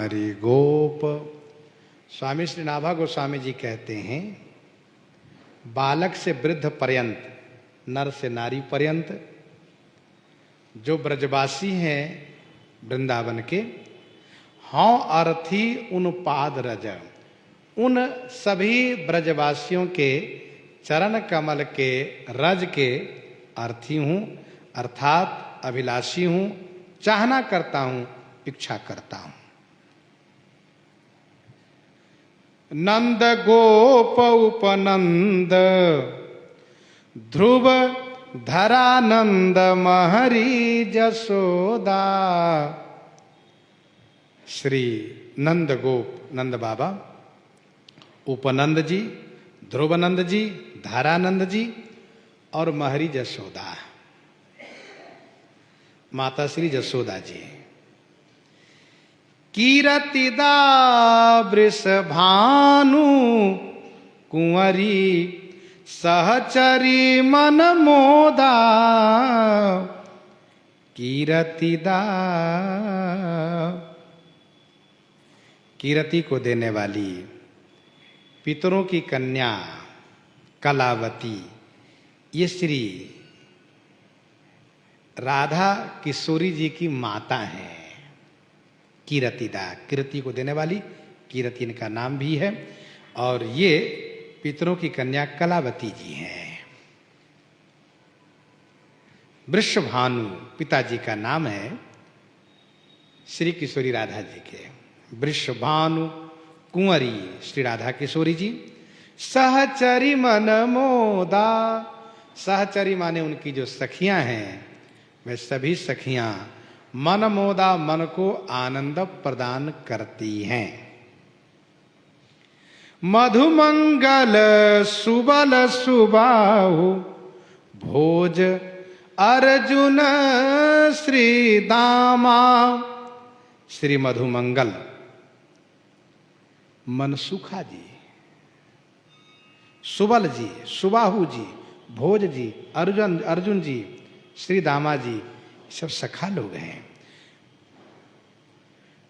कुंवरी गोप। स्वामी श्री नाभा गोस्वामी जी कहते हैं, बालक से वृद्ध पर्यंत, नर से नारी पर्यंत जो ब्रजवासी हैं वृंदावन के, हाँ अर्थी उन पाद रज, उन सभी ब्रजवासियों के चरण कमल के रज के अर्थी हूं, अर्थात अभिलाषी हूं, चाहना करता हूं, इच्छा करता हूं। नंद गोप उपनंद ध्रुव धरानंद महरी जसोदा। श्री नंद गोप नंद बाबा, उपनंद जी, ध्रुवनंद जी, धारानंद जी और महरी जसोदा, माता श्री जसोदा जी। कीरतिदा वृषभानु कुंवरी सहचरी मन मोदा। कीरतिदा, कीरति को देने वाली, पितरों की कन्या कलावती, ये श्री राधा किशोरी जी की माता है। कीरतिदा, कीरति को देने वाली, कीरति इनका नाम भी है। और ये पितरों की कन्या कलावती जी हैं। वृषभानु पिताजी का नाम है श्री किशोरी राधा जी के। वृषभानु कुंवरी श्री राधा किशोरी जी। सहचरी मन मोदा, सहचरी माने उनकी जो सखियां हैं, वे सभी सखियां मन मोदा, मन को आनंद प्रदान करती हैं। मधुमंगल सुबल सुबाहु भोज अर्जुन श्री दामा। श्री मधुमंगल मनसुखा जी, सुबल जी, सुबाहु जी, भोज जी, अर्जुन जी, श्री दामा जी, सब सखा लोग हैं।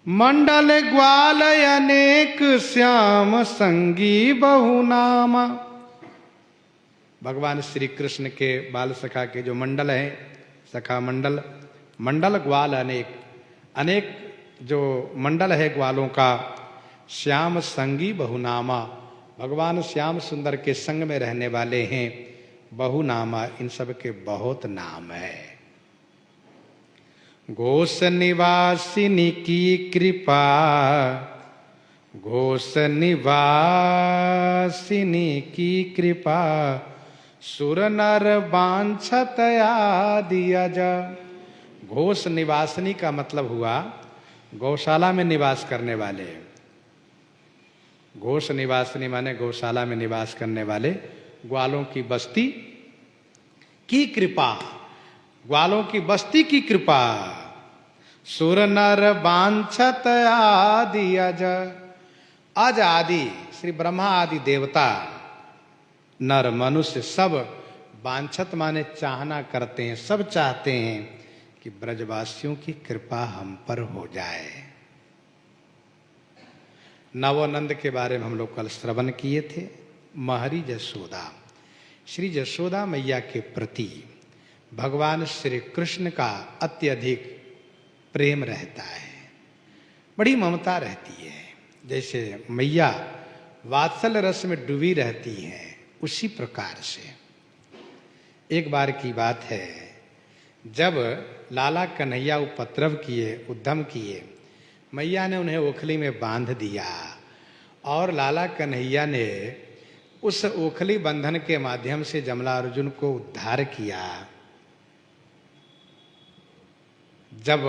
मंडल ग्वाल अनेक श्याम संगी बहुनामा। भगवान श्री कृष्ण के बाल सखा के जो मंडल हैं, सखा मंडल, मंडल ग्वाल अनेक, अनेक जो मंडल है ग्वालों का। श्याम संगी बहुनामा, भगवान श्याम सुंदर के संग में रहने वाले हैं। बहुनामा, इन सब के बहुत नाम है। घोष निवासिनी की कृपा, घोष निवासिनी की कृपा, सुर नर वांछत आदि अज। घोष निवासिनी का मतलब हुआ गौशाला में निवास करने वाले। घोष निवासिनी माने गौशाला में निवास करने वाले, ग्वालों की बस्ती की कृपा, ग्वालों की बस्ती की कृपा। सुर नर वांछत आदि अज, अज आदि श्री ब्रह्मा आदि देवता, नर मनुष्य सब वांछत माने चाहना करते हैं, सब चाहते हैं कि ब्रजवासियों की कृपा हम पर हो जाए। नवानंद के बारे में हम लोग कल श्रवण किए थे। महरी जसोदा, श्री जसोदा मैया के प्रति भगवान श्री कृष्ण का अत्यधिक प्रेम रहता है, बड़ी ममता रहती है। जैसे मैया वात्सल रस में डूबी रहती हैं, उसी प्रकार से एक बार की बात है, जब लाला कन्हैया उपद्रव किए, उद्यम किए, मैया ने उन्हें ओखली में बांध दिया और लाला कन्हैया ने उस ओखली बंधन के माध्यम से जमला अर्जुन को उद्धार किया। जब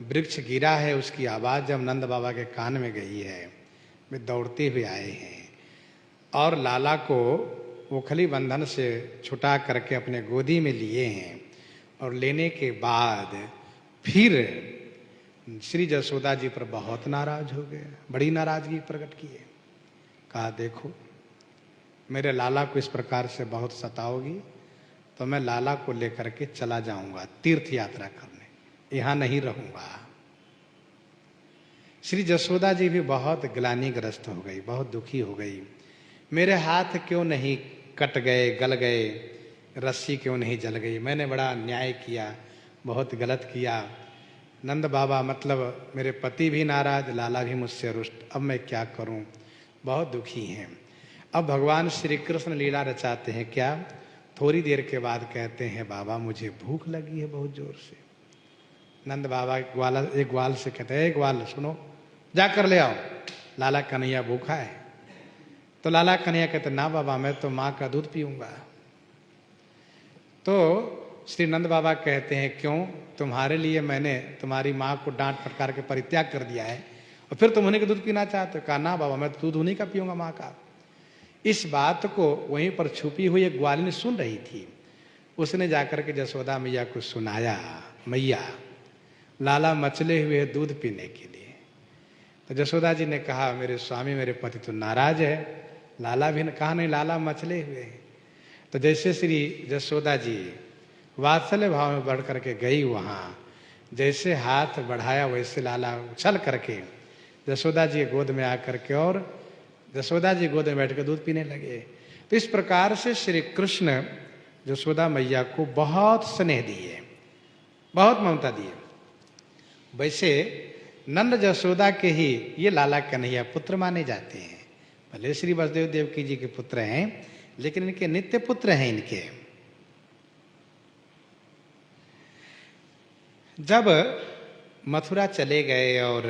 वृक्ष गिरा है, उसकी आवाज जब नंद बाबा के कान में गई है, वे दौड़ते हुए आए हैं और लाला को ओखली बंधन से छुटा करके अपने गोदी में लिए हैं। और लेने के बाद फिर श्री जसोदा जी पर बहुत नाराज हो गए, बड़ी नाराजगी प्रकट किए। कहा, देखो मेरे लाला को इस प्रकार से बहुत सताओगी तो मैं लाला को लेकर के चला जाऊंगा तीर्थ यात्रा करने, यहां नहीं रहूंगा। श्री जसोदा जी भी बहुत ग्लानिग्रस्त हो गई, बहुत दुखी हो गई। मेरे हाथ क्यों नहीं कट गए, गल गए, रस्सी क्यों नहीं जल गई, मैंने बड़ा अन्याय किया, बहुत गलत किया। नंद बाबा मतलब मेरे पति भी नाराज, लाला भी मुझसे रुष्ट, अब मैं क्या करूं, बहुत दुखी हैं। अब भगवान श्री कृष्ण लीला रचाते हैं क्या, थोड़ी देर के बाद कहते हैं बाबा मुझे भूख लगी है बहुत जोर से। नंद बाबा एक ग्वाल से कहते हैं, ग्वाल सुनो, जाकर ले आओ, लाला कन्हैया भूखा है। तो लाला कन्हैया कहते ना बाबा मैं तो माँ का दूध पीऊंगा। तो श्री नंद बाबा कहते हैं क्यों, तुम्हारे लिए मैंने तुम्हारी माँ को डांट फटकार के परित्याग कर दिया है और फिर तुम उन्हीं का दूध पीना चाहते हो। कहा ना बाबा मैं दूध उन्हीं का पीऊंगा माँ का। इस बात को वहीं पर छुपी हुई एक ग्वालिनी सुन रही थी, उसने जाकर के जसोदा मैया को सुनाया, मैया लाला मचले हुए दूध पीने के लिए। तो जसोदा जी ने कहा मेरे स्वामी मेरे पति तो नाराज है। लाला भी ने कहा नहीं लाला मचले हुए हैं। तो जैसे श्री जसोदा जी वात्सल्य भाव में बढ़ करके गई वहाँ, जैसे हाथ बढ़ाया वैसे लाला उछल करके जसोदा जी गोद में आकर के और जसोदा जी गोद में बैठ कर दूध पीने लगे। तो इस प्रकार से श्री कृष्ण जसोदा मैया को बहुत स्नेह दिए, बहुत ममता दिए। वैसे नंद जसोदा के ही ये लाला कन्हैया पुत्र माने जाते हैं। भले श्री वसुदेव देवकी जी के पुत्र हैं लेकिन इनके नित्य पुत्र हैं। इनके जब मथुरा चले गए और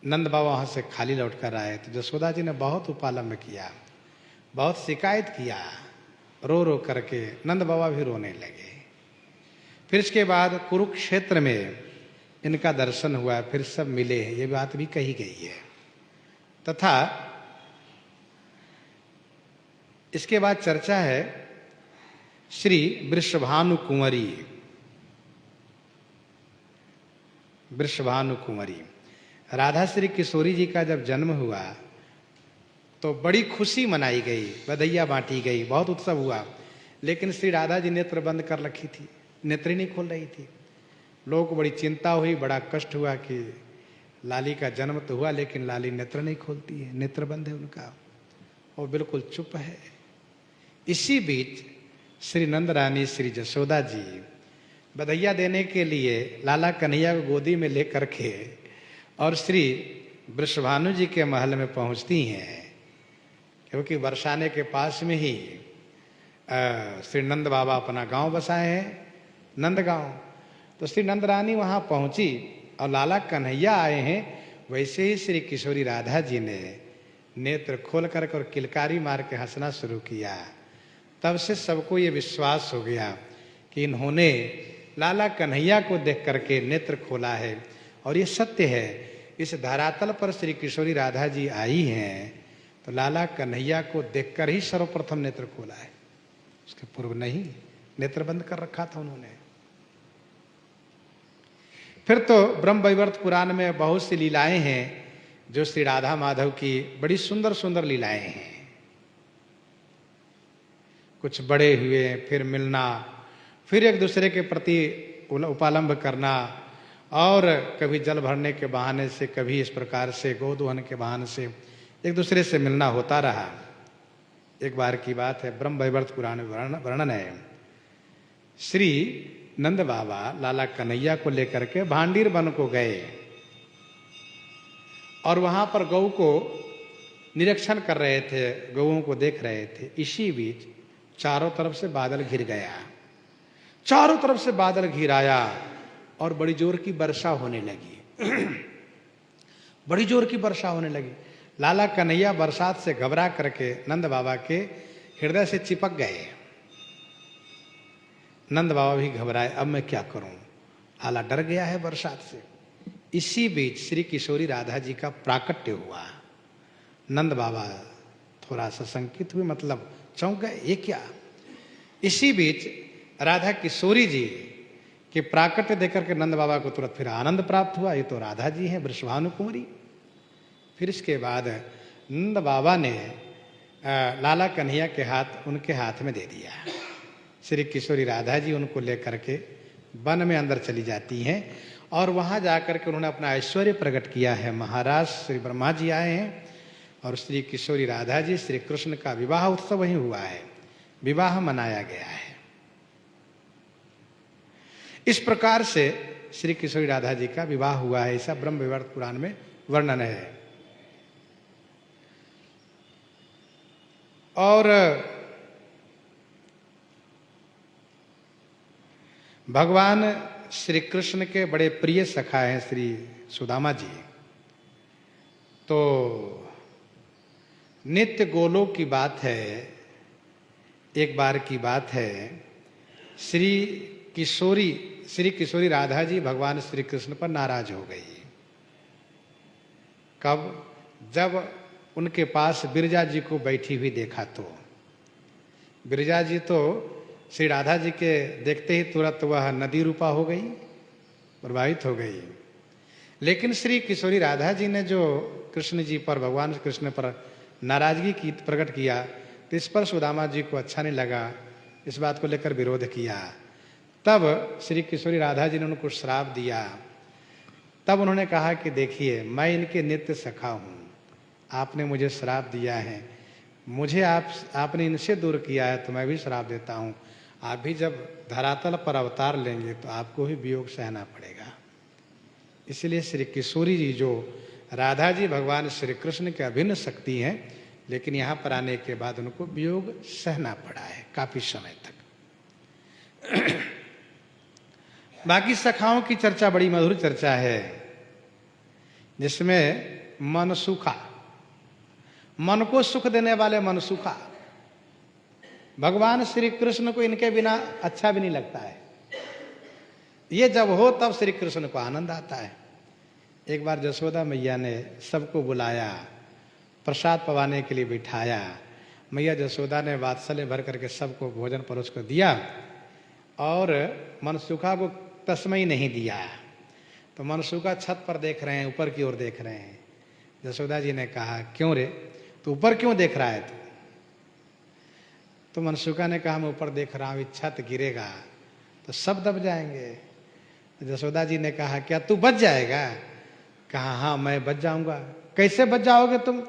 नंद बाबा वहां से खाली लौट कर आए तो जसोदा जी ने बहुत उपालंब किया, बहुत शिकायत किया, रो रो करके नंद बाबा भी रोने लगे। फिर इसके बाद कुरुक्षेत्र में इनका दर्शन हुआ, फिर सब मिले हैं, ये बात भी कही गई है। तथा इसके बाद चर्चा है श्री वृषभानु कुंवरी, वृषभानु कुंवरी राधा श्री किशोरी जी का जब जन्म हुआ तो बड़ी खुशी मनाई गई, बधाइयाँ बांटी गई, बहुत उत्सव हुआ। लेकिन श्री राधा जी नेत्र बंद कर रखी थी, नेत्र ही नहीं खोल रही थी। लोगों को बड़ी चिंता हुई, बड़ा कष्ट हुआ कि लाली का जन्म तो हुआ लेकिन लाली नेत्र नहीं खोलती है, नेत्र बंद है उनका, और बिल्कुल चुप है। इसी बीच श्री नंद रानी श्री जसोदा जी बधाइयाँ देने के लिए लाला कन्हैया को गोदी में लेकर के और श्री वृषभानु जी के महल में पहुंचती हैं, क्योंकि बरसाने के पास में ही श्री नंद बाबा अपना गांव बसाए हैं, नंद गांव। तो श्री नंद रानी वहां पहुंची और लाला कन्हैया आए हैं। वैसे ही श्री किशोरी राधा जी ने नेत्र खोल कर और किलकारी मार के हंसना शुरू किया। तब से सबको ये विश्वास हो गया कि इन्होंने लाला कन्हैया को देख करके नेत्र खोला है, और ये सत्य है। इस धरातल पर श्री किशोरी राधा जी आई हैं तो लाला कन्हैया को देखकर ही सर्वप्रथम नेत्र खोला है, उसके पूर्व नहीं, नेत्र बंद कर रखा था उन्होंने। फिर तो ब्रह्म वैवर्त पुराण में बहुत सी लीलाएं हैं जो श्री राधा माधव की बड़ी सुंदर सुंदर लीलाएं हैं। कुछ बड़े हुए, फिर मिलना, फिर एक दूसरे के प्रति उपालंब करना, और कभी जल भरने के बहाने से, कभी इस प्रकार से गोदोहन के बहाने से एक दूसरे से मिलना होता रहा। एक बार की बात है, ब्रह्म वैवर्त पुराण में वर्णन है, श्री नंद बाबा लाला कन्हैया को लेकर के भांडीर वन को गए और वहां पर गौ को निरीक्षण कर रहे थे, गौओं को देख रहे थे। इसी बीच चारों तरफ से बादल घिर गया, चारों तरफ से बादल घिर आया और बड़ी जोर की वर्षा होने लगी बड़ी जोर की वर्षा होने लगी। लाला कन्हैया बरसात से घबरा करके नंद बाबा के हृदय से चिपक गए। नंद बाबा भी घबराए, अब मैं क्या करूं, लाला डर गया है बरसात से। इसी बीच श्री किशोरी राधा जी का प्राकट्य हुआ। नंद बाबा थोड़ा सा शंकित हुए, मतलब चौंक गए, ये क्या। इसी बीच राधा किशोरी जी के प्राकट्य देकर के नंद बाबा को तुरंत फिर आनंद प्राप्त हुआ, ये तो राधा जी हैं, वृषभानु कुंवरी। फिर इसके बाद नंद बाबा ने लाला कन्हैया के हाथ उनके हाथ में दे दिया। श्री किशोरी राधा जी उनको लेकर के वन में अंदर चली जाती हैं और वहाँ जाकर के उन्होंने अपना ऐश्वर्य प्रकट किया है। महाराज श्री ब्रह्मा जी आए हैं और श्री किशोरी राधा जी, श्री कृष्ण का विवाह उत्सव वहीं हुआ है, विवाह मनाया गया है। इस प्रकार से श्री किशोरी राधा जी का विवाह हुआ है, ऐसा ब्रह्म वैवर्त पुराण में वर्णन है। और भगवान श्री कृष्ण के बड़े प्रिय सखा हैं श्री सुदामा जी। तो नित्य गोलोक की बात है, एक बार की बात है, श्री किशोरी राधा जी भगवान श्री कृष्ण पर नाराज हो गई। कब? जब उनके पास बिरजा जी को बैठी हुई देखा। तो बिरजा जी तो श्री राधा जी के देखते ही तुरंत वह नदी रूपा हो गई, प्रभावित हो गई। लेकिन श्री किशोरी राधा जी ने जो कृष्ण जी पर, भगवान कृष्ण पर नाराजगी की प्रकट किया, तो इस पर सुदामा जी को अच्छा नहीं लगा, इस बात को लेकर विरोध किया। तब श्री किशोरी राधा जी ने उनको श्राप दिया। तब उन्होंने कहा कि देखिए, मैं इनके नित्य सखा हूँ, आपने मुझे श्राप दिया है, मुझे आपने इनसे दूर किया है, तो मैं भी श्राप देता हूँ। आप भी जब धरातल पर अवतार लेंगे तो आपको भी वियोग सहना पड़ेगा। इसलिए श्री किशोरी जी, जो राधा जी भगवान श्री कृष्ण के अभिन्न शक्ति हैं, लेकिन यहाँ पर आने के बाद उनको वियोग सहना पड़ा है काफी समय तक। बाकी सखाओं की चर्चा बड़ी मधुर चर्चा है, जिसमें मनसुखा, मन को सुख देने वाले मनसुखा, भगवान श्री कृष्ण को इनके बिना अच्छा भी नहीं लगता है। ये जब हो तब श्री कृष्ण को आनंद आता है। एक बार यशोदा मैया ने सबको बुलाया, प्रसाद पवाने के लिए बिठाया। मैया यशोदा ने वात्सल्य भर करके सबको भोजन परोस कर दिया और मनसुखा को तस्मै नहीं दिया। तो मनसुखा छत पर देख रहे हैं, ऊपर की ओर देख रहे हैं। यशोदा जी ने कहा, क्यों रे, तू ऊपर क्यों देख रहा है? तो मनसुखा ने कहा, मैं ऊपर देख रहा हूँ, छत गिरेगा तो सब दब जाएंगे। यशोदा जी ने कहा, क्या तू बच जाएगा? कहा, हाँ मैं बच जाऊंगा। कैसे बच जाओगे तुम?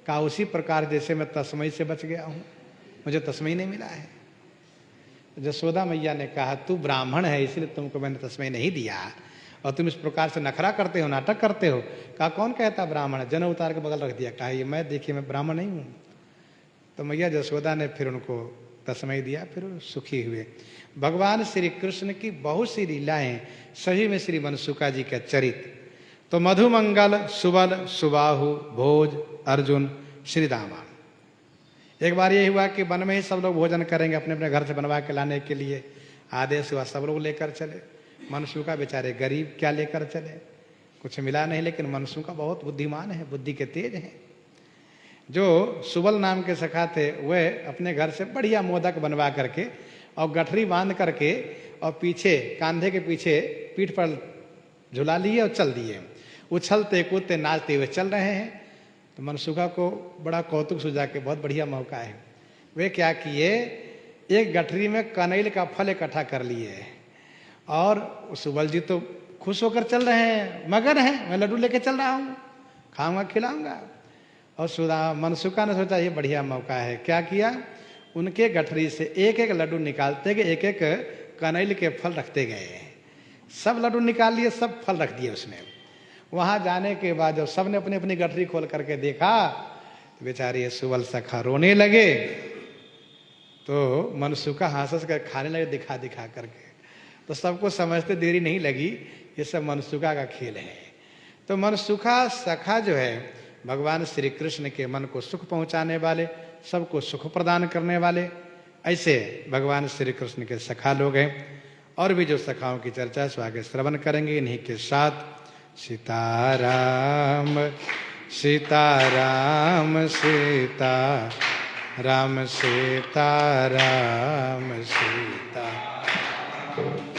कहा, उसी प्रकार जैसे मैं तस्मै से बच गया हूँ, मुझे तस्मै नहीं मिला है। यशोदा मैया ने कहा, तू ब्राह्मण है इसलिए तुमको मैंने तस्मै नहीं दिया, और तुम इस प्रकार से नखरा करते हो, नाटक करते हो। कहा, कौन कहता ब्राह्मण है? जनेऊ उतार के बगल रख दिया। कहा, ये मैं, देखिए मैं ब्राह्मण नहीं हूँ। तो मैया यशोदा ने फिर उनको तस्मै दिया, फिर वो सुखी हुए। भगवान श्री कृष्ण की बहुत सी लीलाएं, सभी में श्री मनसुखा जी का चरित्र। तो मधुमंगल, सुबल, सुबाहु, भोज, अर्जुन, श्रीदामा। एक बार ये हुआ कि वन में ही सब लोग भोजन करेंगे, अपने अपने घर से बनवा के लाने के लिए आदेश हुआ, सब लोग लेकर चले। मनसुखा बेचारे गरीब, क्या लेकर चले, कुछ मिला नहीं। लेकिन मनसुखा बहुत बुद्धिमान है, बुद्धि के तेज हैं। जो सुबल नाम के सखा थे, वह अपने घर से बढ़िया मोदक बनवा करके और गठरी बांध करके और पीछे, कांधे के पीछे पीठ पर झुला लिए और चल दिए। उछलते कूदते नाचते हुए चल रहे हैं। तो मनसुखा को बड़ा कौतुक सूझा के बहुत बढ़िया मौका है। वे क्या किए, एक गठरी में कनैल का फल इकट्ठा कर लिए और सुबल जी तो खुश होकर चल रहे हैं, मगन हैं, मैं लड्डू लेके चल रहा हूँ, खाऊंगा खिलाऊंगा। और मनसुखा ने सोचा ये बढ़िया मौका है। क्या किया, उनके गठरी से एक एक लड्डू निकालते गए, एक एक कनैल के फल रखते गए। सब लड्डू निकाल लिए, सब फल रख दिए उसमें। वहां जाने के बाद जब सबने अपनी अपनी गठरी खोल करके देखा, तो बेचारे सुबल सखा रोने लगे। तो मनसुखा हंस कर खाने लगे दिखा दिखा करके। तो सबको समझते देरी नहीं लगी, ये सब मनसुखा का खेल है। तो मनसुखा सखा जो है, भगवान श्री कृष्ण के मन को सुख पहुंचाने वाले, सबको सुख प्रदान करने वाले, ऐसे भगवान श्री कृष्ण के सखा लोग हैं। और भी जो सखाओं की चर्चा सो आगे श्रवण करेंगे। इन्हीं के साथ सीताराम सीताराम सीता राम सीताराम सीता